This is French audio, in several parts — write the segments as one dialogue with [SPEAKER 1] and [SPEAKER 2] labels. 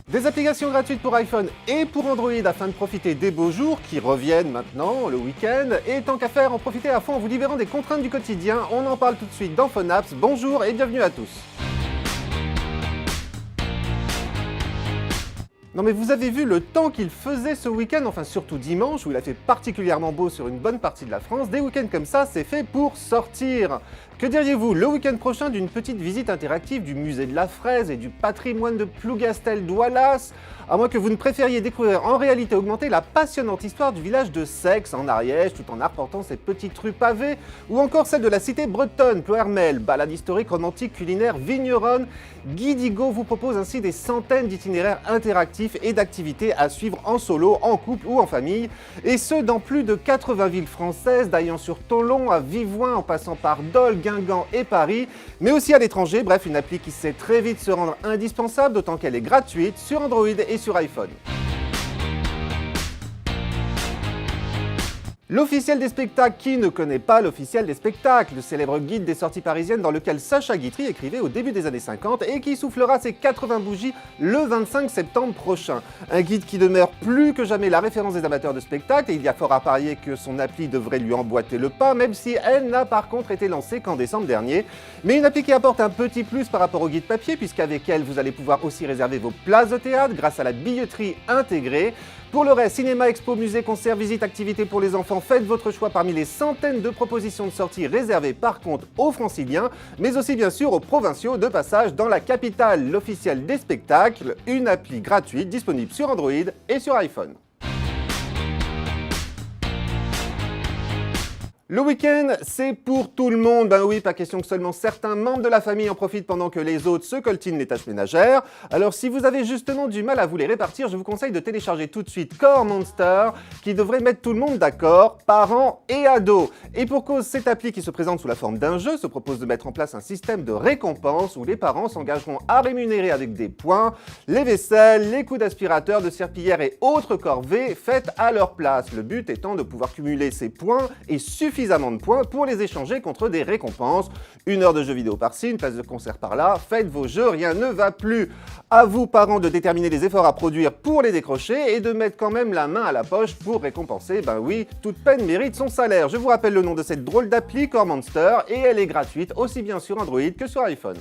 [SPEAKER 1] Des applications gratuites pour iPhone et pour Android afin de profiter des beaux jours qui reviennent maintenant, le week-end. Et tant qu'à faire, en profiter à fond en vous libérant des contraintes du quotidien. On en parle tout de suite dans PhoneApps. Bonjour et bienvenue à tous. Non mais vous avez vu le temps qu'il faisait ce week-end, enfin surtout dimanche, où il a fait particulièrement beau sur une bonne partie de la France. Des week-ends comme ça, c'est fait pour sortir. Que diriez-vous le week-end prochain d'une petite visite interactive du musée de la fraise et du patrimoine de Plougastel-Doualas? À moins que vous ne préfériez découvrir en réalité augmentée la passionnante histoire du village de Sex en Ariège, tout en arpentant ses petites rues pavées, ou encore celle de la cité bretonne, Ploërmel, balade historique, romantique, culinaire, vigneronne. Guidigo vous propose ainsi des centaines d'itinéraires interactifs et d'activités à suivre en solo, en couple ou en famille, et ce dans plus de 80 villes françaises, d'Aillan-sur-Tholon à Vivoin en passant par Dole, Guingamp et Paris, mais aussi à l'étranger, bref une appli qui sait très vite se rendre indispensable, d'autant qu'elle est gratuite sur Android et sur iPhone. L'officiel des spectacles, qui ne connaît pas l'officiel des spectacles, le célèbre guide des sorties parisiennes dans lequel Sacha Guitry écrivait au début des années 50 et qui soufflera ses 80 bougies le 25 septembre prochain. Un guide qui demeure plus que jamais la référence des amateurs de spectacles et il y a fort à parier que son appli devrait lui emboîter le pas, même si elle n'a par contre été lancée qu'en décembre dernier. Mais une appli qui apporte un petit plus par rapport au guide papier, puisqu'avec elle vous allez pouvoir aussi réserver vos places de théâtre grâce à la billetterie intégrée. Pour le reste, cinéma, expo, musée, concert, visite, activités pour les enfants, faites votre choix parmi les centaines de propositions de sorties réservées par contre aux franciliens, mais aussi bien sûr aux provinciaux de passage dans la capitale, l'officiel des spectacles, une appli gratuite disponible sur Android et sur iPhone. Le week-end, c'est pour tout le monde. Ben oui, pas question que seulement certains membres de la famille en profitent pendant que les autres se coltinent les tâches ménagères. Alors si vous avez justement du mal à vous les répartir, je vous conseille de télécharger tout de suite Core Monster, qui devrait mettre tout le monde d'accord, parents et ados. Et pour cause, cette appli qui se présente sous la forme d'un jeu se propose de mettre en place un système de récompense où les parents s'engageront à rémunérer avec des points les vaisselles, les coups d'aspirateur, de serpillière et autres corvées faites à leur place. Le but étant de pouvoir cumuler ces points et suffisamment de points pour les échanger contre des récompenses. 1 heure de jeu vidéo par-ci, une place de concert par-là, faites vos jeux, rien ne va plus. À vous, parents, de déterminer les efforts à produire pour les décrocher et de mettre quand même la main à la poche pour récompenser. Ben oui, toute peine mérite son salaire. Je vous rappelle le nom de cette drôle d'appli, Core Monster, et elle est gratuite aussi bien sur Android que sur iPhone.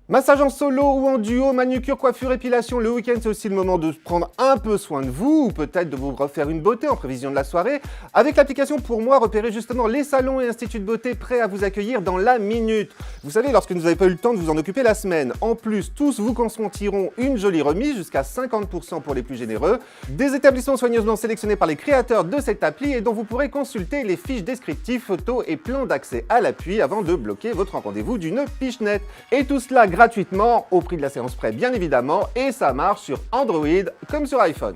[SPEAKER 1] Massage en solo ou en duo, manucure, coiffure, épilation, le week-end c'est aussi le moment de prendre un peu soin de vous ou peut-être de vous refaire une beauté en prévision de la soirée. Avec l'application Pour moi, repérez justement les salons et instituts de beauté prêts à vous accueillir dans la minute. Vous savez, lorsque vous n'avez pas eu le temps de vous en occuper la semaine. En plus, tous vous consentiront une jolie remise, jusqu'à 50% pour les plus généreux. Des établissements soigneusement sélectionnés par les créateurs de cette appli et dont vous pourrez consulter les fiches descriptives, photos et plans d'accès à l'appui avant de bloquer votre rendez-vous d'une pichenette. Et tout cela gratuitement, au prix de la séance près bien évidemment, et ça marche sur Android comme sur iPhone.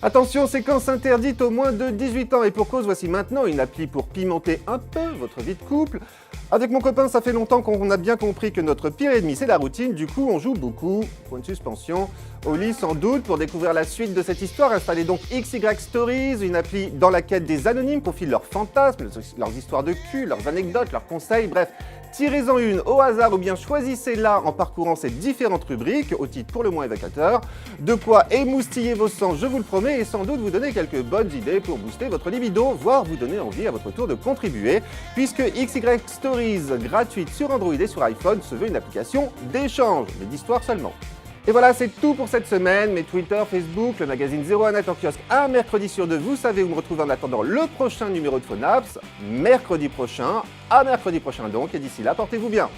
[SPEAKER 1] Attention, séquence interdite aux moins de 18 ans et pour cause, voici maintenant une appli pour pimenter un peu votre vie de couple. Avec mon copain, ça fait longtemps qu'on a bien compris que notre pire ennemi c'est la routine, du coup on joue beaucoup, point de suspension, au lit sans doute. Pour découvrir la suite de cette histoire, installez donc XY Stories, une appli dans laquelle des anonymes profilent leurs fantasmes, leurs histoires de cul, leurs anecdotes, leurs conseils, bref. Tirez-en une au hasard ou bien choisissez-la en parcourant ces différentes rubriques, au titre pour le moins évocateur. De quoi émoustiller vos sens, je vous le promets, et sans doute vous donner quelques bonnes idées pour booster votre libido, voire vous donner envie à votre tour de contribuer, puisque XY Stories, gratuite sur Android et sur iPhone, se veut une application d'échange, mais d'histoire seulement. Et voilà, c'est tout pour cette semaine. Mes Twitter, Facebook, le magazine 01net en kiosque un mercredi sur 2. Vous savez où me retrouver en attendant le prochain numéro de PhoneApps, mercredi prochain. À mercredi prochain donc, et d'ici là, portez-vous bien.